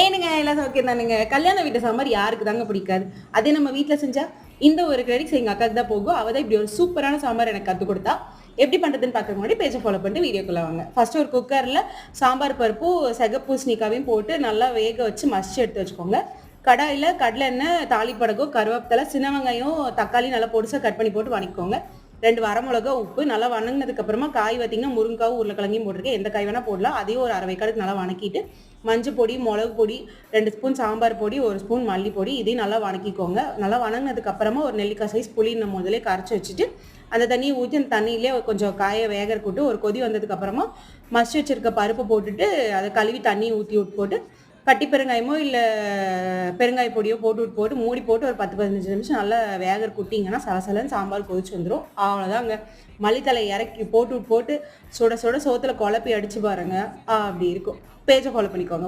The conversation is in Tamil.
ஏனுங்க எல்லாம் சௌக்கியம் தானுங்க. கல்யாண வீட்டு சாம்பார் யாருக்கு தாங்க பிடிக்காது? அதே நம்ம வீட்ல செஞ்சா, இந்த ஒரு கிரெடிட்ஸ் எங்க அக்காவுக்கு தான் போகும். அவ தான் இப்படி ஒரு சூப்பரான சாம்பார் எனக்கு கத்துக் குடுத்தா. எப்படி பண்றதுன்னு பார்க்கறதுக்கு முன்னாடி பேஜ ஃபாலோ பண்ணிட்டு வீடியோக்குள்ள வாங்க. ஃபர்ஸ்ட் ஒரு குக்கர்ல சாம்பார் பருப்பும், பூசணிக்காவையும் போட்டு நல்லா வேக வச்சு மசிச்சு எடுத்து வச்சுக்கோங்க. கடாயில கடலை எண்ணெய், தாளிப்படகம், கருவேப்பிலை, சின்ன வெங்காயம், தக்காளி நல்லா பொடிசா கட் பண்ணி போட்டு வதக்கிக்கோங்க. 2 வரமிளகா, உப்பு நல்லா வணங்குனதுக்கு அப்புறமா காய் பார்த்தீங்கன்னா முருங்காவும் உருளைக்கிழங்கையும் போட்டிருக்கேன். எந்த காய் வேணா போடலாம். அதையும் ஒரு 1/2 வேக்காடுக்கு நல்லா வணக்கிட்டு மஞ்சள் பொடி, மிளகு பொடி, 2 ஸ்பூன் சாம்பார் பொடி, 1 ஸ்பூன் மல்லிப்பொடி இதையும் நல்லா வணக்கிக்கோங்க. நல்லா வணங்கினதுக்கு அப்புறமா ஒரு நெல்லிக்காய் சைஸ் புளி நம்ம முதலே கரைச்சி வச்சுட்டு அந்த தண்ணியை ஊற்றி அந்த தண்ணியிலே கொஞ்சம் காய வேகறக்கூட்டு ஒரு கொதி வந்ததுக்கு அப்புறமா மசிச்சு வச்சிருக்க பருப்பு போட்டுட்டு அதை கழுவி தண்ணி ஊற்றி விட்டு போட்டு கட்டி பெருங்காயமோ இல்லை பெருங்காய பொடியோ போட்டு மூடி போட்டு ஒரு 10-15 நிமிஷம் நல்லா வேகற குட்டிங்கன்னா சலசலன்னு சாம்பார் கொதிச்சு வந்துடும். அவ்வளோதாங்க. மல்லித்தலை இறக்கி போட்டு சுட சுட சோத்துல குழப்பி அடிச்சு பாருங்க. அப்படி இருக்கும். பேஜை ஃபாலோ பண்ணிக்கோங்க.